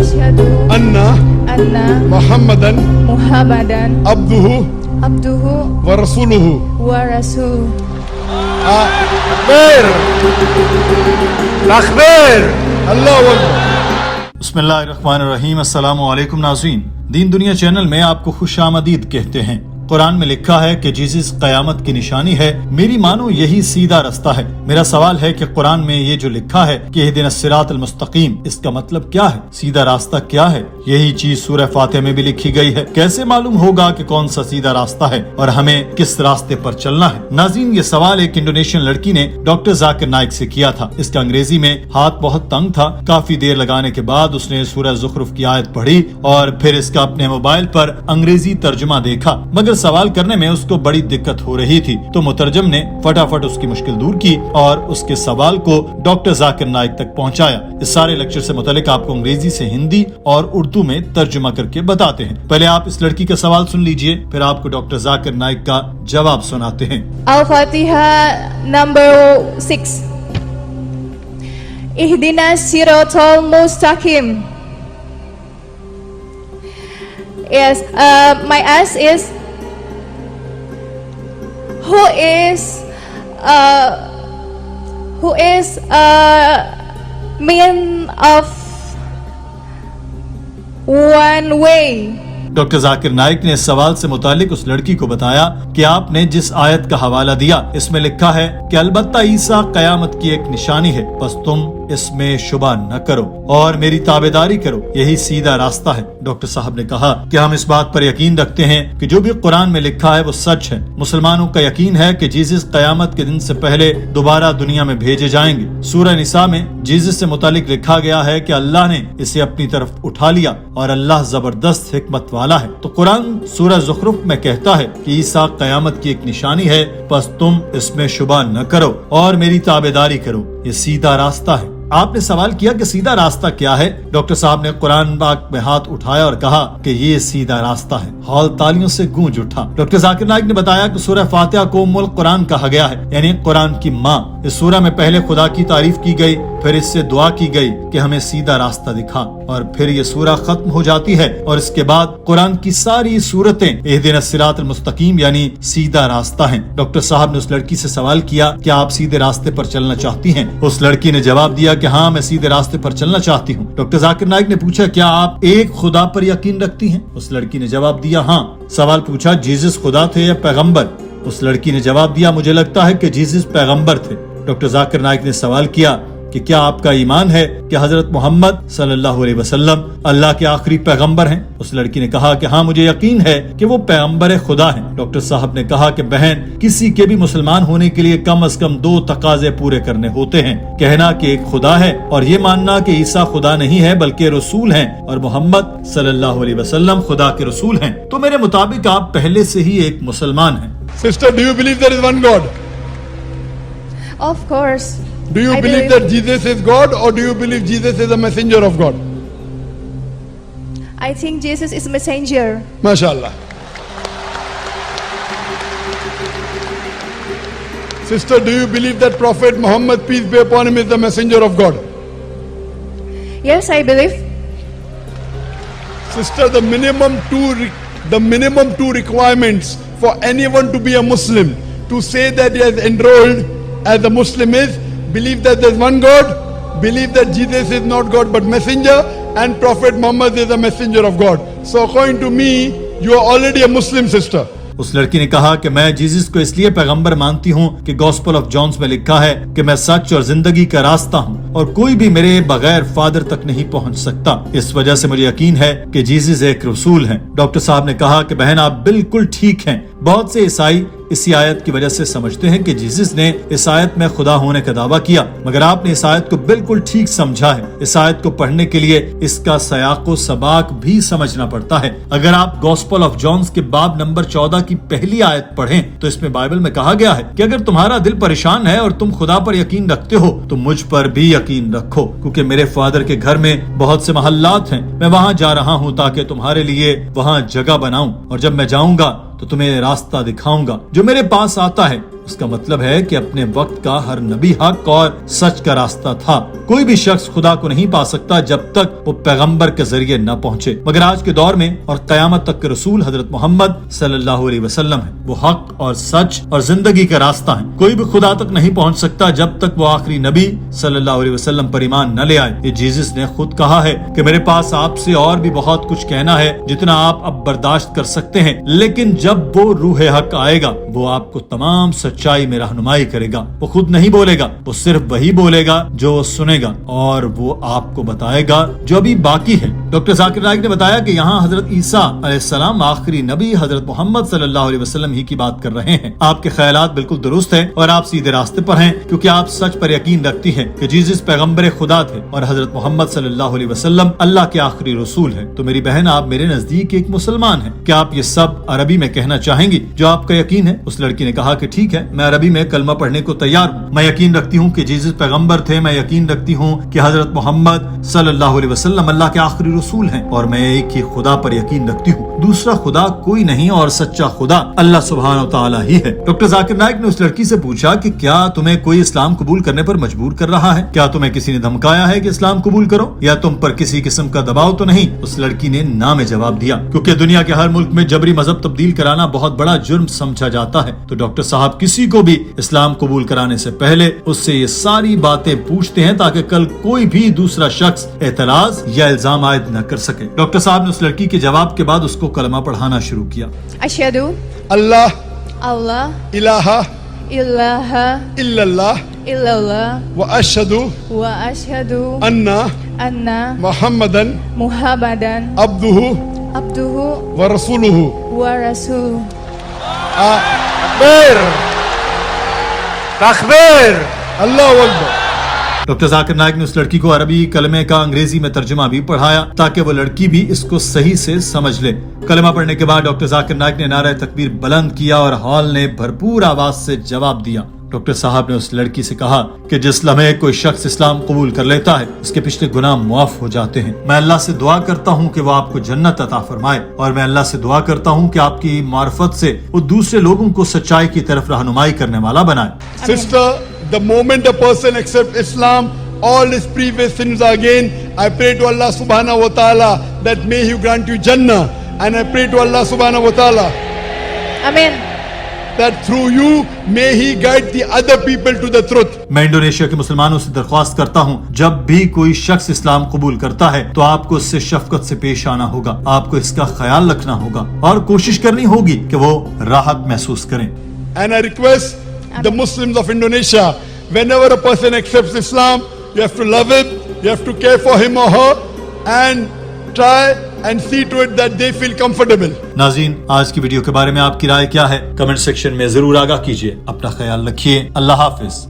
أشهد أن محمدا عبده ورسوله. ورسوله. تکبیر اللہ اکبر. بسم اللہ الرحمن الرحیم. السلام علیکم ناظرین، دین دنیا چینل میں آپ کو خوش آمدید کہتے ہیں. قرآن میں لکھا ہے کہ جیزس قیامت کی نشانی ہے. میری مانو یہی سیدھا رستہ ہے. میرا سوال ہے کہ قرآن میں یہ جو لکھا ہے کہ اہدنا الصراط المستقیم، اس کا مطلب کیا ہے؟ سیدھا راستہ کیا ہے؟ یہی چیز سورہ فاتحہ میں بھی لکھی گئی ہے. کیسے معلوم ہوگا کہ کون سا سیدھا راستہ ہے اور ہمیں کس راستے پر چلنا ہے؟ ناظرین، یہ سوال ایک انڈونیشین لڑکی نے ڈاکٹر ذاکر نائک سے کیا تھا. اس کا انگریزی میں ہاتھ بہت تنگ تھا. کافی دیر لگانے کے بعد اس نے سورہ زخرف کی آیت پڑھی اور پھر اس کا اپنے موبائل پر انگریزی ترجمہ دیکھا، مگر سوال کرنے میں اس کو بڑی دقت ہو رہی تھی. تو مترجم نے فٹافٹ اس کی مشکل دور کی اور اس کے سوال کو ڈاکٹر ذاکر نائک تک پہنچایا. اس سارے لیکچر سے متعلق آپ کو انگریزی سے ہندی اور اردو میں ترجمہ کر کے بتاتے ہیں. پہلے آپ اس لڑکی کا سوال سن لیجئے، پھر آپ کو ڈاکٹر ذاکر نائک کا جواب سناتے ہیں. Al-Fatihah number 6. اهدنا الصراط المستقيم. Yes, my ask is who is mean of one way. Doctor Zakir Naik نے اس سوال سے متعلق اس لڑکی کو بتایا کہ آپ نے جس آیت کا حوالہ دیا اس میں لکھا ہے کہ البتہ عیسیٰ قیامت کی ایک نشانی ہے، بس تم اس میں شبہ نہ کرو اور میری تابعداری کرو، یہی سیدھا راستہ ہے. ڈاکٹر صاحب نے کہا کہ ہم اس بات پر یقین رکھتے ہیں کہ جو بھی قرآن میں لکھا ہے وہ سچ ہے. مسلمانوں کا یقین ہے کہ جیزس قیامت کے دن سے پہلے دوبارہ دنیا میں بھیجے جائیں گے. سورہ نساء میں جیزس سے متعلق لکھا گیا ہے کہ اللہ نے اسے اپنی طرف اٹھا لیا اور اللہ زبردست حکمت والا ہے. تو قرآن سورہ زخرف میں کہتا ہے کہ عیسیٰ قیامت کی ایک نشانی ہے، پس تم اس میں شبہ نہ کرو اور میری تابعداری کرو، یہ سیدھا راستہ ہے. آپ نے سوال کیا کہ سیدھا راستہ کیا ہے؟ ڈاکٹر صاحب نے قرآن پاک میں ہاتھ اٹھایا اور کہا کہ یہ سیدھا راستہ ہے. ہال تالیوں سے گونج اٹھا. ڈاکٹر ذاکر نائک نے بتایا کہ سورہ فاتحہ کو ام القرآن کہا گیا ہے، یعنی قرآن کی ماں. اس سورہ میں پہلے خدا کی تعریف کی گئی، پھر اس سے دعا کی گئی کہ ہمیں سیدھا راستہ دکھا، اور پھر یہ سورہ ختم ہو جاتی ہے اور اس کے بعد قرآن کی ساری سورتیں اہدنا الصراط المستقیم یعنی سیدھا راستہ ہیں. ڈاکٹر صاحب نے اس لڑکی سے سوال کیا کہ آپ سیدھے راستے پر چلنا چاہتی ہیں؟ اس لڑکی نے جواب دیا کہ ہاں، میں سیدھے راستے پر چلنا چاہتی ہوں. ڈاکٹر ذاکر نائک نے پوچھا کیا آپ ایک خدا پر یقین رکھتی ہیں؟ اس لڑکی نے جواب دیا ہاں. سوال پوچھا جیزس خدا تھے یا پیغمبر؟ اس لڑکی نے جواب دیا مجھے لگتا ہے کہ جیزس پیغمبر تھے. ڈاکٹر ذاکر نائک نے سوال کیا کہ کیا آپ کا ایمان ہے کہ حضرت محمد صلی اللہ علیہ وسلم اللہ کے آخری پیغمبر ہیں؟ اس لڑکی نے کہا کہ ہاں، مجھے یقین ہے کہ وہ پیغمبر خدا ہیں. ڈاکٹر صاحب نے کہا کہ بہن، کسی کے بھی مسلمان ہونے کے لیے کم از کم 2 تقاضے پورے کرنے ہوتے ہیں، کہنا کہ ایک خدا ہے اور یہ ماننا کہ عیسیٰ خدا نہیں ہے بلکہ رسول ہیں اور محمد صلی اللہ علیہ وسلم خدا کے رسول ہیں. تو میرے مطابق آپ پہلے سے ہی ایک مسلمان ہیں. Sister, do you believe there is one God? Of course. Do you believe that Jesus is God, or do you believe Jesus is a messenger of God? I think Jesus is messenger. MashaAllah. Sister, do you believe that Prophet Muhammad, peace be upon him, is the messenger of God? Yes, I believe. Sister, the minimum two requirements for anyone to be a Muslim, to say that he has enrolled as a Muslim, is believe that there is one God, believe that Jesus is not God but messenger, and Prophet Muhammad is a messenger of God. So according to me, you are already a Muslim, sister. اس لڑکی نے کہا کہ میں Jesus کو اس لیے پیغمبر مانتی ہوں کہ گاسپل آف جانس میں لکھا ہے کہ میں سچ اور زندگی کا راستہ ہوں اور کوئی بھی میرے بغیر فادر تک نہیں پہنچ سکتا. اس وجہ سے مجھے یقین ہے کہ جیزس ایک رسول ہیں. ڈاکٹر صاحب نے کہا کہ بہن، آپ بالکل ٹھیک ہیں. بہت سے عیسائی اسی آیت کی وجہ سے سمجھتے ہیں کہ جیزس نے اس آیت میں خدا ہونے کا دعویٰ کیا، مگر آپ نے اس آیت کو بالکل ٹھیک سمجھا ہے. اس آیت کو پڑھنے کے لیے اس کا سیاق و سباق بھی سمجھنا پڑتا ہے. اگر آپ گاسپل آف جانس کے باب نمبر 14 کی پہلی آیت پڑھیں تو اس میں بائبل میں کہا گیا ہے کہ اگر تمہارا دل پریشان ہے اور تم خدا پر یقین رکھتے ہو تو مجھ پر بھی یقین رکھو، کیونکہ میرے فادر کے گھر میں بہت سے محلات ہیں. میں وہاں جا رہا ہوں تاکہ تمہارے لیے وہاں جگہ بناؤں، اور جب میں جاؤں گا تو تمہیں راستہ دکھاؤں گا. جو میرے پاس آتا ہے اس کا مطلب ہے کہ اپنے وقت کا ہر نبی حق اور سچ کا راستہ تھا. کوئی بھی شخص خدا کو نہیں پا سکتا جب تک وہ پیغمبر کے ذریعے نہ پہنچے، مگر آج کے دور میں اور قیامت تک کے رسول حضرت محمد صلی اللہ علیہ وسلم ہے. وہ حق اور سچ اور زندگی کا راستہ ہے. کوئی بھی خدا تک نہیں پہنچ سکتا جب تک وہ آخری نبی صلی اللہ علیہ وسلم پر ایمان نہ لے آئے. یہ جیزس نے خود کہا ہے کہ میرے پاس آپ سے اور بھی بہت کچھ کہنا ہے جتنا آپ اب برداشت کر سکتے ہیں، لیکن جب وہ روح حق آئے گا وہ آپ کو تمام سچائی میں رہنمائی کرے گا. وہ خود نہیں بولے گا، وہ صرف وہی بولے گا جو وہ سنے گا، اور وہ آپ کو بتائے گا جو ابھی باقی ہے. ڈاکٹر ذاکر نائک نے بتایا کہ یہاں حضرت عیسیٰ علیہ السلام آخری نبی حضرت محمد صلی اللہ علیہ وسلم ہی کی بات کر رہے ہیں. آپ کے خیالات بالکل درست ہیں اور آپ سیدھے راستے پر ہیں، کیونکہ آپ سچ پر یقین رکھتی ہیں کہ جیزس پیغمبر خدا تھے اور حضرت محمد صلی اللہ علیہ وسلم اللہ کے آخری رسول ہیں. تو میری بہن، آپ میرے نزدیک ایک مسلمان ہیں. کیا آپ یہ سب عربی میں کہنا چاہیں گی جو آپ کا یقین ہے؟ اس لڑکی نے کہا کہ ٹھیک ہے، میں عربی میں کلمہ پڑھنے کو تیار ہوں. میں یقین رکھتی ہوں کہ جیزس پیغمبر تھے. میں یقین رکھتی ہوں کہ حضرت محمد صلی اللہ علیہ وسلم اللہ کے آخری رسول ہیں، اور میں ایک ہی خدا پر یقین رکھتی ہوں. دوسرا خدا کوئی نہیں اور سچا خدا اللہ سبحانہ و تعالی ہی ہے. ڈاکٹر ذاکر نائک نے اس لڑکی سے پوچھا کہ کیا تمہیں کوئی اسلام قبول کرنے پر مجبور کر رہا ہے؟ کیا تمہیں کسی نے دھمکایا ہے کہ اسلام قبول کرو، یا تم پر کسی قسم کا دباؤ تو نہیں؟ اس لڑکی نے نہ میں جواب دیا، کیونکہ دنیا کے ہر ملک میں جبری مذہب تبدیل کرانا بہت بڑا جرم سمجھا جاتا ہے. تو ڈاکٹر صاحب کسی کو بھی اسلام قبول کرانے سے پہلے اس سے یہ ساری باتیں پوچھتے ہیں تاکہ کل کوئی بھی دوسرا شخص اعتراض یا الزام عائد نہ کر سکے. ڈاکٹر صاحب نے اس لڑکی کے جواب کے بعد اس کو کلمہ پڑھانا شروع کیا. Asyhadu Allah Allah ilaha ilaha illallah illallah wa ashhadu wa asyhadu anna Muhammadan abduhu abduhu wa rasuluhu. wa rasuluhu. Takbir! Allahu Akbar! Doctor Zakir Naik نے اس لڑکی کو عربی کلمے کا انگریزی میں ترجمہ بھی پڑھایا تاکہ وہ لڑکی بھی اس کو صحیح سے سمجھ لے. کلمہ پڑھنے کے بعد ڈاکٹر ذاکر نائک نے نعرہ تکبیر بلند کیا اور ہال نے بھرپور آواز سے جواب دیا. ڈاکٹر صاحب نے اس لڑکی سے کہا کہ جس لمحے کوئی شخص اسلام قبول کر لیتا ہے اس کے پچھلے گناہ معاف ہو جاتے ہیں. میں اللہ سے دعا کرتا ہوں کہ وہ آپ کو جنت عطا فرمائے، اور میں اللہ سے دعا کرتا ہوں کہ آپ کی معرفت سے وہ دوسرے لوگوں کو سچائی کی طرف رہنمائی کرنے والا بنائے. Sister, the moment a person accepts Islam, all his previous sins are again. I pray to Allah subhanahu wa ta'ala that may He grant you Jannah, and I pray to Allah subhanahu wa ta'ala Amen. that through you may He guide the other people to the truth. میں Indonesia کے مسلمانوں سے درخواست کرتا ہوں جب بھی کوئی شخص اسلام قبول کرتا ہے تو آپ کو اس سے شفقت سے پیش آنا ہوگا. آپ کو اس کا خیال رکھنا ہوگا اور کوشش کرنی ہوگی کہ وہ راحت محسوس کریں. And I request the Muslims of Indonesia, whenever a person accepts Islam, you have to love him, you have to care for him or her, and try and see to it that they feel comfortable. ناظرین، آج کی video کے بارے میں آپ کی رائے کیا ہے؟ کمنٹ سیکشن میں ضرور آگاہ کیجیے. اپنا خیال رکھیے. اللہ حافظ.